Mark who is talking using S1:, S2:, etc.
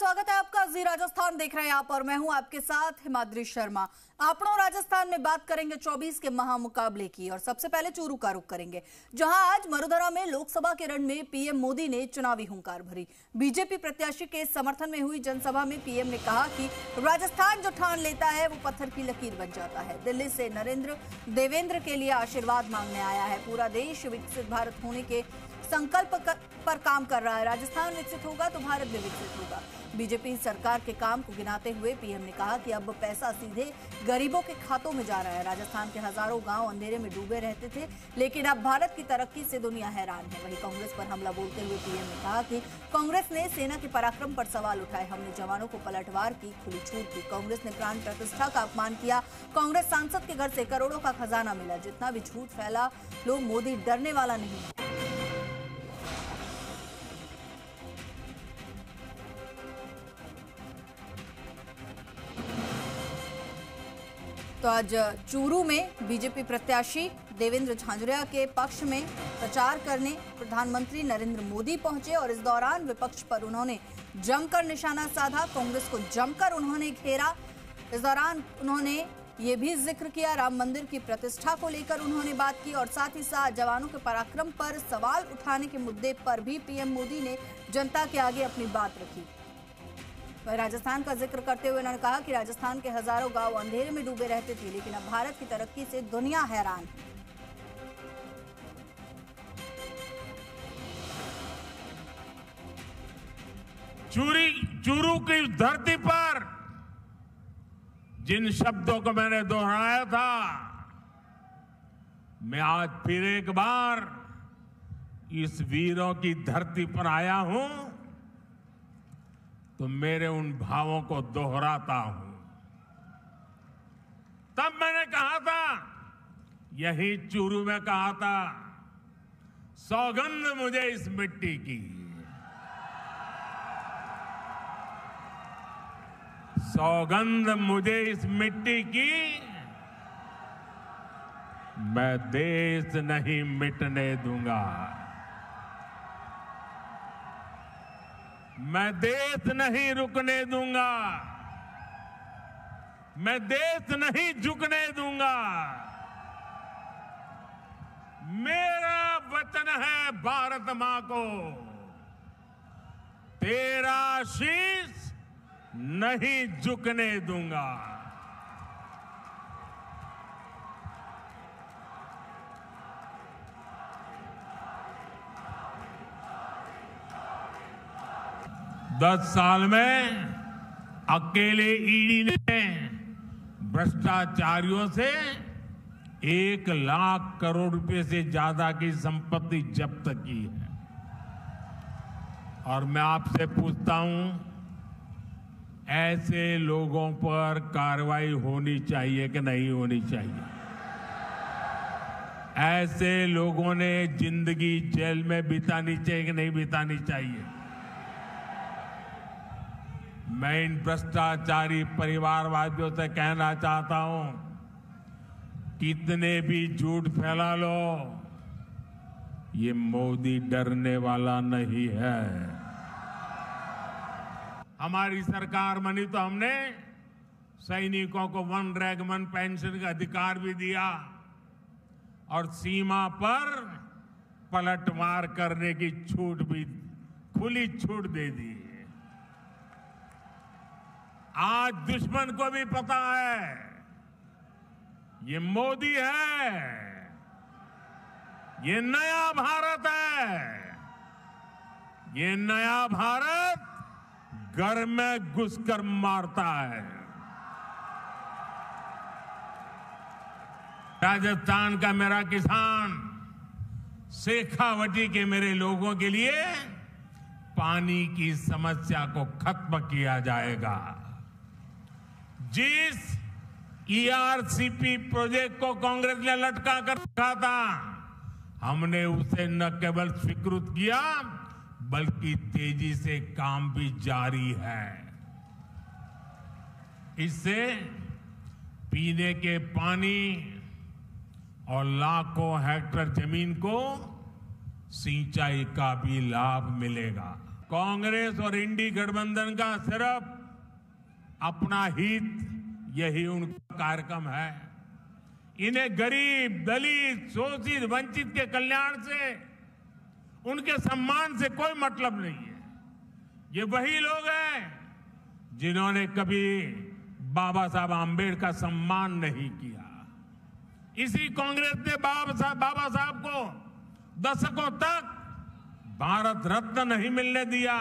S1: स्वागत है आपका। जी राजस्थान देख रहे हैं आप और मैं हूं आपके साथ हिमाद्री शर्मा। आपनों राजस्थान में बात करेंगे 24 के महामुकाबले की और सबसे पहले चूरू का रुख करेंगे, जहां आज मरुधरा में लोकसभा के रण में पीएम मोदी ने चुनावी हुंकार भरी। बीजेपी प्रत्याशी के समर्थन में हुई जनसभा में पीएम ने कहा कि राजस्थान जो ठान लेता है वो पत्थर की लकीर बन जाता है। दिल्ली से नरेंद्र देवेंद्र के लिए आशीर्वाद मांगने आया है। पूरा देश विकसित भारत होने के संकल्प पर काम कर रहा है। राजस्थान विकसित होगा तो भारत भी विकसित होगा। बीजेपी सरकार के काम को गिनाते हुए पीएम ने कहा कि अब पैसा सीधे गरीबों के खातों में जा रहा है। राजस्थान के हजारों गांव अंधेरे में डूबे रहते थे, लेकिन अब भारत की तरक्की से दुनिया हैरान है। वहीं कांग्रेस पर हमला बोलते हुए पीएम ने कहा कि कांग्रेस ने सेना के पराक्रम पर सवाल उठाए। हमने जवानों को पलटवार की खुली छूट दी। कांग्रेस ने प्राण प्रतिष्ठा का अपमान किया। कांग्रेस सांसद के घर से करोड़ों का खजाना मिला। जितना भी झूठ फैला लो, मोदी डरने वाला नहीं है। तो आज चूरू में बीजेपी प्रत्याशी देवेंद्र झांझरिया के पक्ष में प्रचार करने प्रधानमंत्री नरेंद्र मोदी पहुंचे और इस दौरान विपक्ष पर उन्होंने जमकर निशाना साधा। कांग्रेस को जमकर उन्होंने घेरा। इस दौरान उन्होंने ये भी जिक्र किया, राम मंदिर की प्रतिष्ठा को लेकर उन्होंने बात की और साथ ही साथ जवानों के पराक्रम पर सवाल उठाने के मुद्दे पर भी पीएम मोदी ने जनता के आगे अपनी बात रखी। वह राजस्थान का जिक्र करते हुए उन्होंने कहा कि राजस्थान के हजारों गांव अंधेरे में डूबे रहते थे, लेकिन अब भारत की तरक्की से दुनिया हैरान है।
S2: चूरू की धरती पर जिन शब्दों को मैंने दोहराया था, मैं आज फिर एक बार इस वीरों की धरती पर आया हूं तो मेरे उन भावों को दोहराता हूं। तब मैंने कहा था, यही चूरू में कहा था, सौगंध मुझे इस मिट्टी की, सौगंध मुझे इस मिट्टी की, मैं देश नहीं मिटने दूंगा, मैं देश नहीं रुकने दूंगा, मैं देश नहीं झुकने दूंगा। मेरा वचन है भारत मां को, तेरा शीश नहीं झुकने दूंगा। दस साल में अकेले ईडी ने भ्रष्टाचारियों से 1 लाख करोड़ रुपए से ज्यादा की संपत्ति जब्त की है। और मैं आपसे पूछता हूं, ऐसे लोगों पर कार्रवाई होनी चाहिए कि नहीं होनी चाहिए? ऐसे लोगों ने जिंदगी जेल में बितानी चाहिए कि नहीं बितानी चाहिए? मैं इन भ्रष्टाचारी परिवारवादियों से कहना चाहता हूं, कितने भी झूठ फैला लो, ये मोदी डरने वाला नहीं है। हमारी सरकार बनी तो हमने सैनिकों को 1 रैंक 1 पेंशन का अधिकार भी दिया और सीमा पर पलटवार करने की छूट भी, खुली छूट दे दी। आज दुश्मन को भी पता है ये मोदी है, ये नया भारत है। ये नया भारत घर में घुसकर मारता है। राजस्थान का मेरा किसान, शेखावटी के मेरे लोगों के लिए पानी की समस्या को खत्म किया जाएगा। जिस ईआरसीपी प्रोजेक्ट को कांग्रेस ने लटका कर रखा था, हमने उसे न केवल स्वीकृत किया बल्कि तेजी से काम भी जारी है। इससे पीने के पानी और लाखों हेक्टेयर जमीन को सिंचाई का भी लाभ मिलेगा। कांग्रेस और इंडी गठबंधन का सिर्फ अपना हित, यही उनका कार्यक्रम है। इन्हें गरीब, दलित, शोषित, वंचित के कल्याण से, उनके सम्मान से कोई मतलब नहीं है। ये वही लोग हैं जिन्होंने कभी बाबा साहब आम्बेडकर का सम्मान नहीं किया। इसी कांग्रेस ने बाबा साहब को दशकों तक भारत रत्न नहीं मिलने दिया।